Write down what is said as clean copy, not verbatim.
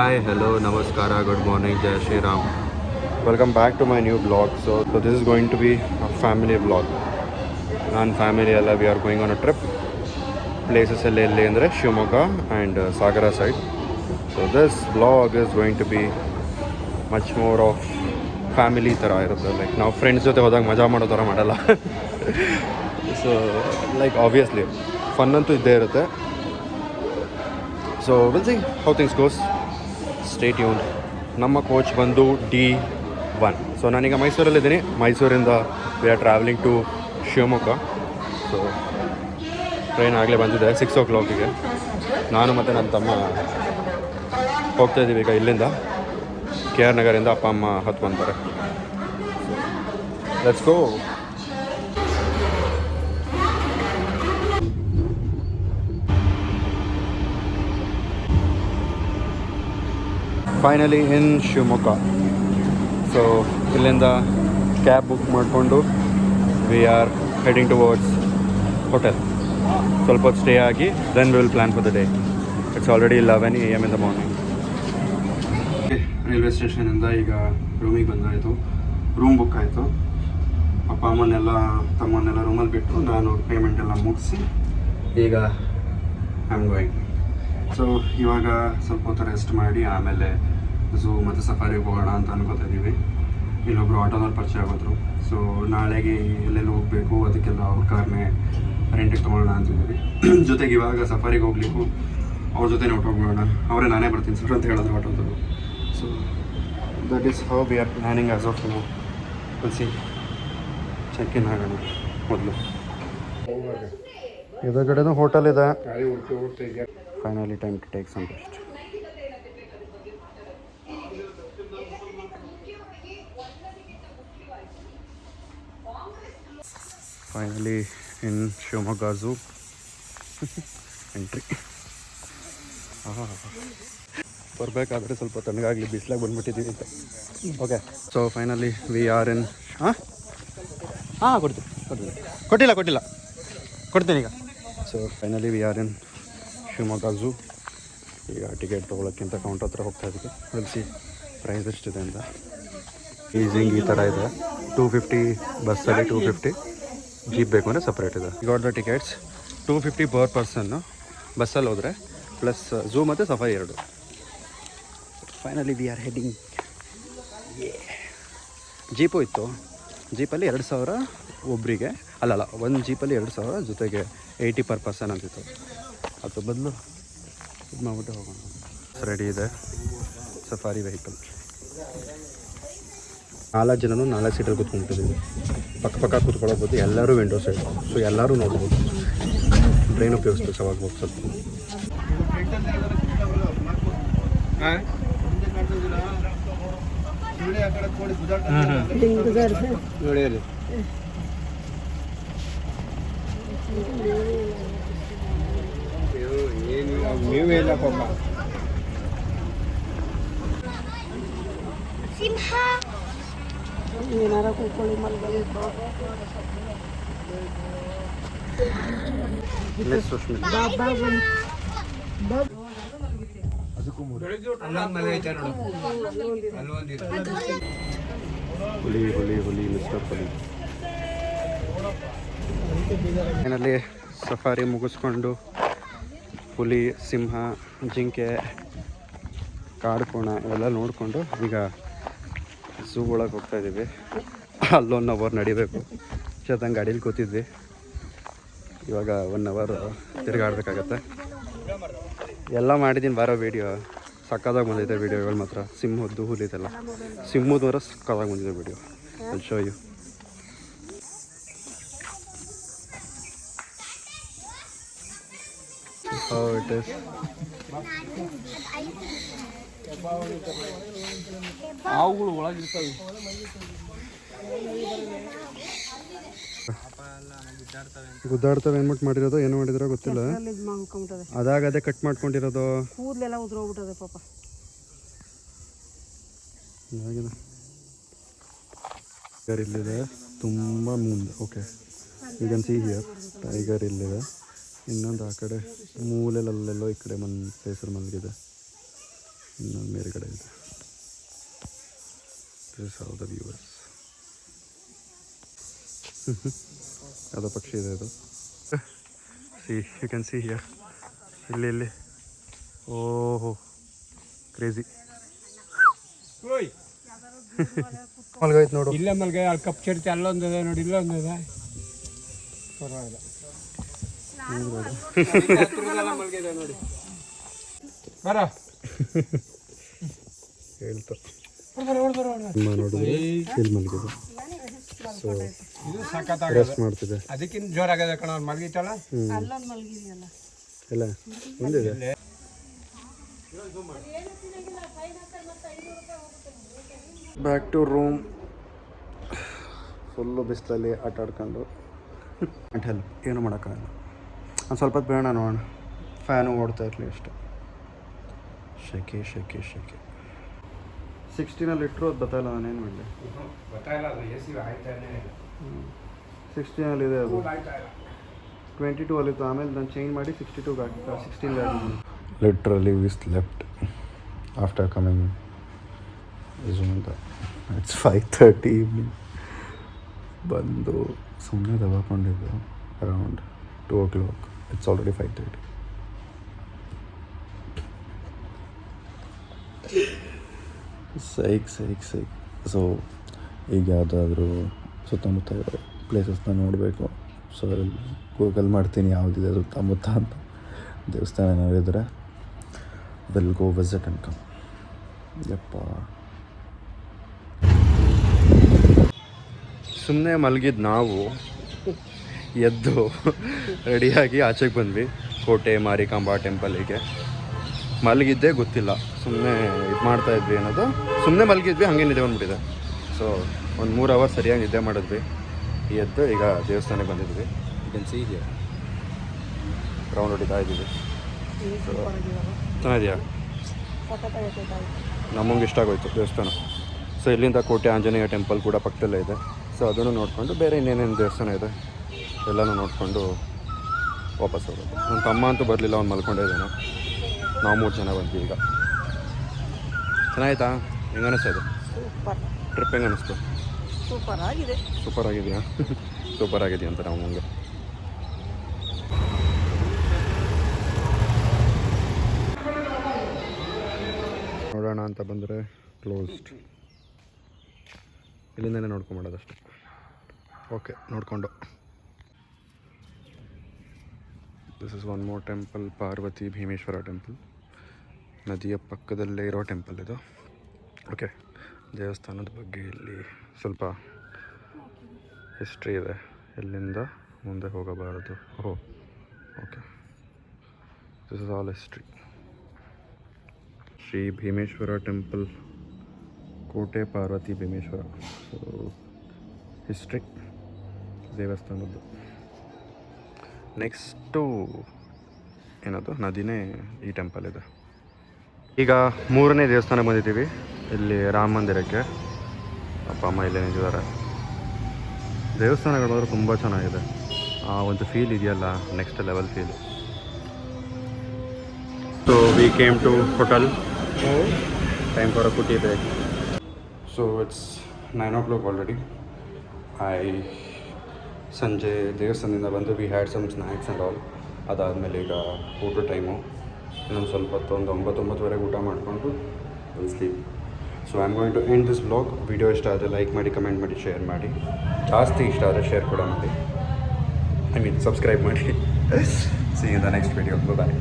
Hi, hello, namaskara, good morning, Jai Shri Ram. Welcome back to my new vlog. So this is going to be a family vlog. And family alla we are going on a trip. Places alle andre Shivamogga and Sagara side. So this vlog is going to be much more of family ಥರ ಇರುತ್ತೆ. Like ನಾವು friends ಜೊತೆ ಹೋದಾಗ ಮಜಾ ಮಾಡೋ ಥರ ಮಾಡಲ್ಲ. So like obviously fun ಅಂತೂ ಇದ್ದೇ ಇರುತ್ತೆ. So will see how things goes. Stay tuned. ನಮ್ಮ ಕೋಚ್ ಬಂದು D1. ಸೊ ನಾನೀಗ ಮೈಸೂರಲ್ಲಿದ್ದೀನಿ. ಮೈಸೂರಿಂದ we are travelling to Shivamogga. So train ಆಗಲೇ ಬಂದಿದೆ 6 o'clock. ನಾನು ಮತ್ತು ನನ್ನ ತಮ್ಮ ಹೋಗ್ತಾಯಿದ್ದೀವಿ ಈಗ ಇಲ್ಲಿಂದ. KR ನಗರಿಂದ ಅಪ್ಪ ಅಮ್ಮ ಹತ್ಕೊಂತಾರೆ. Let's go. Finally in Shivamogga. So ಇಲ್ಲಿಂದ ಕ್ಯಾಬ್ ಬುಕ್ ಮಾಡಿಕೊಂಡು we are heading towards hotel. ಸ್ವಲ್ಪ ಹೊತ್ತು ಸ್ಟೇ ಆಗಿ then we will plan for the day. It's already 11 AM in the morning. Railway ಸ್ಟೇಷನಿಂದ ಈಗ ರೂಮಿಗೆ ಬಂದಾಯಿತು. ರೂಮ್ ಬುಕ್ ಆಯಿತು. ಅಪ್ಪ ಅಮ್ಮನ್ನೆಲ್ಲ ತಮ್ಮನ್ನೆಲ್ಲ ರೂಮಲ್ಲಿ ಬಿಟ್ಟು ನಾನು ಪೇಮೆಂಟ್ ಎಲ್ಲ ಮುಗಿಸಿ ಈಗ ಐ ಆಮ್ ಗೋಯಿಂಗ್. ಸೊ ಇವಾಗ ಸ್ವಲ್ಪ ಹೊತ್ತು ರೆಸ್ಟ್ ಮಾಡಿ ಆಮೇಲೆ ಝೂ ಮತ್ತು ಸಫಾರಿಗೆ ಹೋಗೋಣ ಅಂತ ಅನ್ಕೋತಾ ಇದ್ದೀವಿ. ಇಲ್ಲೊಬ್ಬರು ಆಟೋದಲ್ಲಿ ಪರಿಚಯ ಆಗೋದ್ರು. ಸೊ ನಾಳೆಗೆ ಎಲ್ಲೆಲ್ಲಿ ಹೋಗಬೇಕು ಅದಕ್ಕೆಲ್ಲ ಅವ್ರ ಕಾರ್ನೇ ರೆಂಟಿಗೆ ತೊಗೊಳ್ಳೋಣ ಅಂತಿದ್ದೀವಿ. ಜೊತೆಗೆ ಇವಾಗ ಸಫಾರಿಗೆ ಹೋಗ್ಲಿಕ್ಕೂ ಅವ್ರ ಜೊತೆ ಹೊಟ್ಟೋಗ್ಬಿಡೋಣ. ಅವರೇ ನಾನೇ ಬರ್ತೀನಿ ಸರ್ ಅಂತ ಹೇಳಿದ್ರು ಆಟೋದವರು. So that is how we are planning as of now. See check in ಆಗೋಣ ಮೊದಲು. ಎದುರುಗಡೆನೂ ಹೋಟೆಲ್ ಇದೆ. Finally time to take some rest. Finally in Shivamogga zoo entry. ಬರಬೇಕಾದ್ರೆ ಸ್ವಲ್ಪ ತಣ್ಣಗಾಗಲಿ, ಬಿಸಿಲಾಗಿ ಬಂದುಬಿಟ್ಟಿದ್ದೀವಿ ಅಂತ. Okay, so finally we are in. ಕೊಟ್ಟಿಲ್ಲ ಕೊಡ್ತೀನಿ ಈಗ. So finally we are in Shivamogga zoo. ಈಗ ಟಿಕೆಟ್ ತೊಗೊಳಕ್ಕಿಂತ ಕೌಂಟರ್ ಹತ್ರ ಹೋಗ್ತಾ ಇದ್ದೀವಿ. ಸಿ ಪ್ರೈಸ್ ಎಷ್ಟಿದೆ ಅಂತ. ಈಸಿಂಗ್ ಈ ಥರ ಇದೆ. 250 ಬಸ್ಸಲ್ಲಿ, 250 ಜೀಪ್ ಬೇಕು ಅಂದರೆ ಸಪ್ರೇಟ್ ಇದೆ. ಗಾಟ್ ದ ಟಿಕೆಟ್ಸ್ 250 ಪರ್ ಪರ್ಸನ್ನು ಬಸ್ಸಲ್ಲಿ ಹೋದರೆ, ಪ್ಲಸ್ ಝೂ ಮತ್ತು safari 2. Finally we are heading. Jeep ಇತ್ತು. ಜೀಪಲ್ಲಿ 2,000 ಒಬ್ಬರಿಗೆ, ಅಲ್ಲಲ್ಲ ಒಂದು ಜೀಪಲ್ಲಿ 2,000 ಜೊತೆಗೆ 80 ಪರ್ ಪರ್ಸನ್ ಅಂತಿತ್ತು. ಅದು ಬದಲು ಇದು ಮಾಡಿಬಿಟ್ಟು ಹೋಗೋಣ. ರೆಡಿ ಇದೆ ಸಫಾರಿ ವೆಹಿಕಲ್. 4 ಜನನು 4 ಸೀಟಲ್ಲಿ ಕೂತ್ಕೊಂಡ್ಬಿಟ್ಟಿದ್ದೀವಿ. ಪಕ್ಕ ಕೂತ್ಕೊಳ್ಳೋಬೋದು. ಎಲ್ಲರೂ ವಿಂಡೋ ಸೈಡ್. ಸೊ ಎಲ್ಲರೂ ನೋಡ್ಬೋದು. ಟ್ರೈನ್ ಉಪಯೋಗಿಸ್ಬೇಕು ಅವಾಗ ಹೋಗಿ ಸ್ವಲ್ಪ. ಏನಾರ ಕೂತ್ಕೊಳ್ಳಿ ಮಲ್ಗಲಿ. ಹುಲಿ ಮಿಸ್ಟರ್ ಹುಲಿ. ಏನಲ್ಲಿ ಸಫಾರಿ ಮುಗಿಸ್ಕೊಂಡು ಹುಲಿ, ಸಿಂಹ, ಜಿಂಕೆ, ಕಾಡ್ಕೋಣ ಇವೆಲ್ಲ ನೋಡಿಕೊಂಡು ಈಗ ಝೂ ಒಳಗೆ ಹೋಗ್ತಾಯಿದ್ದೀವಿ. ಅಲ್ಲೊಂದು ಅವರ್ ನಡಿಬೇಕು. ಜೊತೆಗೆ ಗಾಡೀಲಿ ಕೂತಿದ್ವಿ. ಇವಾಗ 1 ಅವರ್ ತಿರುಗಾಡಬೇಕಾಗತ್ತೆ. ಎಲ್ಲ ಮಾಡಿದ್ದೀನಿ ಬಾರೋ ವೀಡಿಯೋ. ಸಕ್ಕದಾಗಿ ಬಂದೈತೆ ವೀಡಿಯೋಗಳು ಮಾತ್ರ. ಸಿಂಹದ್ದು, ಹುಲಿದೆಲ್ಲ. ಸಿಂಹದ ಮಾತ್ರ ಸಕ್ಕದಾಗಿ ಬಂದಿದೆ video. I show you. How it is. ಅವುಗಳು ಒಳಗಿರ್ತವೆ. ಗುದ್ದಾಡ್ತವೆ ಏನ್ಬಿಟ್ಟು ಮಾಡಿರೋದು, ಏನು ಮಾಡಿದಿರೋ ಗೊತ್ತಿಲ್ಲ. ಅದೇ ಕಟ್ ಮಾಡ್ಕೊಂಡಿರೋದು. ಕೂದಲೆಲ್ಲ ಉದ್ರೋಗ್ಬಿಟ್ಟದೆ ಪಾಪ. ಟೈಗರ್ ಇಲ್ಲಿದೆ ತುಂಬ ಮುಂದೆ. Okay, you can see here tiger ಇಲ್ಲಿದೆ. ಇನ್ನೊಂದು ಆ ಕಡೆ ಮೂಲೆಯಲ್ಲೆಲ್ಲೋ ಈ ಕಡೆ ಪ್ಲೇಸಲ್ಲಿ ಮಲಗಿದೆ. ಇನ್ನೊಂದು ಮೇಲ್ಗಡೆ ಇದೆ. This is how the viewers. ಅದು ಪಕ್ಷಿ ಇದೆ ಅದು. See you can see here. ಇಲ್ಲಿ ಓಹೋ ಕ್ರೇಜಿ ಮಲ್ಗೈತೆ ನೋಡು. ಇಲ್ಲೇ ಮಲ್ಗೆ ಅಲ್ಲಿ ಕಪ್ ಚರ್ಚ್ ಅಲ್ಲೊಂದಿದೆ ನೋಡಿ, ಇಲ್ಲೊಂದಿದೆ. ಪರವಾಗಿಲ್ಲ ಮಲ್ಗಿದೆ ನೋಡಿ. ಬರ ಹೇಳ್ತಾರೆ ನೋಡಿದ್ರೆ ಇಲ್ಲಿ ಮಲಗಿದೆ. ಸೊ ಇದು ಸಖತ್ತಾಗಿದೆ, ರೆಸ್ಟ್ ಮಾಡ್ತಿದೆ. ಅದಕ್ಕಿಂತ ಜೋರಾಗಿದೆ ಕಣ ಅವ್ನು ಮಲ್ಗಿತ್ತಲ್ಲ. ಅಲ್ಲೊಂದು ಮಲಗಿದೆಯಲ್ಲ. ಎಲ್ಲ ಒಂದಿದೆ. Back to room. ಫುಲ್ಲು ಬಿಸಿಲಲ್ಲಿ ಆಟ ಆಡ್ಕೊಂಡು ಹೆಲ್ಪ್ ಏನೂ ಮಾಡೋಕ್ಕಾಗಲ್ಲ. ಒಂದು ಸ್ವಲ್ಪ ಹೊತ್ತು ಬೇಡ ನೋಡೋಣ, ಫ್ಯಾನು ಓಡ್ತಾ ಇರಲಿ ಅಷ್ಟೆ. ಶೆಕೆ 16 ಇಟ್ಟರು ಅದು ಗೊತ್ತಾಯಿಲ್ಲ, ನಾನೇನು ಮಾಡಲಿ. ಗೊತ್ತಾಯಿಲ್ಲ, ಅದು ಎ ಸಿ ಆಯ್ತಾನೆ. 16 ಇದೆ, ಅದು 22 ಅಲ್ಲಿತ್ತು. ಆಮೇಲೆ ನಾನು ಚೇಂಜ್ ಮಾಡಿ 62 ಆಗ್ತಾ 16 ಆಗಿದೆ. Literally we slept after coming ಅಂತ. It's 5:30 evening. ಬಂದು ಸುಮ್ಮನೆ ದಬಾಕೊಂಡಿದ್ದು around 2 o'clock. It's already 5:30. Psych. So ಈಗ ಯಾವುದಾದ್ರೂ ಸುತ್ತಮುತ್ತ ಇರೋ ಪ್ಲೇಸಸ್ನ ನೋಡಬೇಕು. ಸೊ ಗೂಗಲ್ ಮಾಡ್ತೀನಿ ಯಾವುದಿದೆ ಸುತ್ತಮುತ್ತ ಅಂತ. ದೇವಸ್ಥಾನ ಏನಾರಿದ್ರೆ will go visit and come. ಯಪ್ಪ ಸುಮ್ಮನೆ ಮಲಗಿದ್ದು ನಾವು ಎದ್ದು ರೆಡಿಯಾಗಿ ಆಚೆಗೆ ಬಂದ್ವಿ ಕೋಟೆ ಮಾರಿಕಾಂಬಾ ಟೆಂಪಲಿಗೆ. ಮಲಗಿದ್ದೇ ಗೊತ್ತಿಲ್ಲ, ಸುಮ್ಮನೆ ಇದು ಮಾಡ್ತಾಯಿದ್ವಿ ಅನ್ನೋದು. ಸುಮ್ಮನೆ ಮಲಗಿದ್ವಿ, ಹಾಗೆ ನಿದ್ದೆ ಬಂದುಬಿಟ್ಟಿದೆ. ಸೊ ಒಂದು 3 ಅವರ್ ಸರಿಯಾಗಿ ನಿದ್ದೆ ಮಾಡಿದ್ವಿ. ಎದ್ದು ಈಗ ದೇವಸ್ಥಾನಕ್ಕೆ ಬಂದಿದ್ವಿ. ಇದನ್ನು ಸಿಹಿ ರೌಂಡ್ ಹೊಡಿತಾ ಇದ್ದೀವಿ. ಸೊ ಚೆನ್ನಾಗಿದೆಯಾ? ನಮಗೆ ಇಷ್ಟ ಆಗೋಯ್ತು ದೇವಸ್ಥಾನ. ಸೊ ಇಲ್ಲಿಂದ ಕೋಟೆ ಆಂಜನೇಯ ಟೆಂಪಲ್ ಕೂಡ ಪಕ್ಕದಲ್ಲೇ ಇದೆ. ಸೊ ಅದನ್ನು ನೋಡಿಕೊಂಡು ಬೇರೆ ಇನ್ನೇನೇನು ದೇವಸ್ಥಾನ ಇದೆ ಎಲ್ಲನೂ ನೋಡಿಕೊಂಡು ವಾಪಸ್ ಹೋಗೋದು. ನನ್ನ ತಮ್ಮ ಅಂತೂ ಬರಲಿಲ್ಲ, ಅವ್ನು ಮಲ್ಕೊಂಡೇ ಇದ್ದಾನೆ. ನಾವು 3 ಜನ ಬಂದ್ವಿ ಈಗ. ಚೆನ್ನಾಯ್ತಾ? ಹೆಂಗೆ ಅನ್ನಿಸ್ತಾ ಇದೆ ಟ್ರಿಪ್? ಹೆಂಗೆ ಅನ್ನಿಸ್ತು? ಸೂಪರ್ ಆಗಿದೆ. ಸೂಪರ್ ಆಗಿದೆಯಾ? ಸೂಪರ್ ಆಗಿದೆಯಾ ಅಂತ ನಾವು ಮುಂದೆ ನೋಡೋಣ ಅಂತ ಬಂದರೆ ಕ್ಲೋಸ್ಡ್. ಇಲ್ಲಿಂದನೇ ನೋಡ್ಕೊಂಬಿಡೋದಷ್ಟೆ. ಓಕೆ, ನೋಡಿಕೊಂಡು this is one more temple, Parvati Bhimeshwara temple. ನದಿಯ ಪಕ್ಕದಲ್ಲೇ ಇರೋ ಟೆಂಪಲ್ ಇದು. ಓಕೆ, ದೇವಸ್ಥಾನದ ಬಗ್ಗೆ ಇಲ್ಲಿ ಸ್ವಲ್ಪ ಹಿಸ್ಟ್ರಿ ಇದೆ. ಎಲ್ಲಿಂದ ಮುಂದೆ ಹೋಗಬಾರದು. Okay, this is all history. Shri Bhimeshwara temple, ಕೋಟೆ ಪಾರ್ವತಿ ಭೀಮೇಶ್ವರ. ಸೊ ಹಿಸ್ಟ್ರಿ ದೇವಸ್ಥಾನದ್ದು. ನೆಕ್ಸ್ಟು ಏನದು ನದಿನೇ ಈ ಟೆಂಪಲ್ ಇದೆ. ಈಗ 3ನೇ ದೇವಸ್ಥಾನ ಬಂದಿದ್ದೀವಿ, ಇಲ್ಲಿ ರಾಮ ಮಂದಿರಕ್ಕೆ. ಅಪ್ಪ ಅಮ್ಮ ಇಲ್ಲೇ ನಿಂತಿದ್ದಾರೆ. ದೇವಸ್ಥಾನಗಳು ತುಂಬ ಚೆನ್ನಾಗಿದೆ. ಒಂದು ಫೀಲ್ ಇದೆಯಲ್ಲ, next level feel. So we came to hotel. Time for a cutie break. So it's 9 o'clock already. ಸಂಜೆ ದೇವಸ್ಥಾನದಿಂದ ಬಂದು we had some snacks and all. ಅದಾದಮೇಲೆ ಈಗ ಊಟ ಟೈಮು. ಇನ್ನೊಂದು ಸ್ವಲ್ಪ ಹೊತ್ತು, ಒಂದು 9-9:30 ಊಟ ಮಾಡಿಕೊಂಡು will sleep. So I am going to end this vlog. Video ಇಷ್ಟ ಆದರೆ ಲೈಕ್ ಮಾಡಿ, ಕಮೆಂಟ್ ಮಾಡಿ, ಶೇರ್ ಮಾಡಿ. ಜಾಸ್ತಿ ಇಷ್ಟ ಆದರೆ ಶೇರ್ ಕೂಡ ಮಾಡಿ. ಐ ಮೀನ್ ಸಬ್ಸ್ಕ್ರೈಬ್ ಮಾಡಿ. See in the next video. Bye.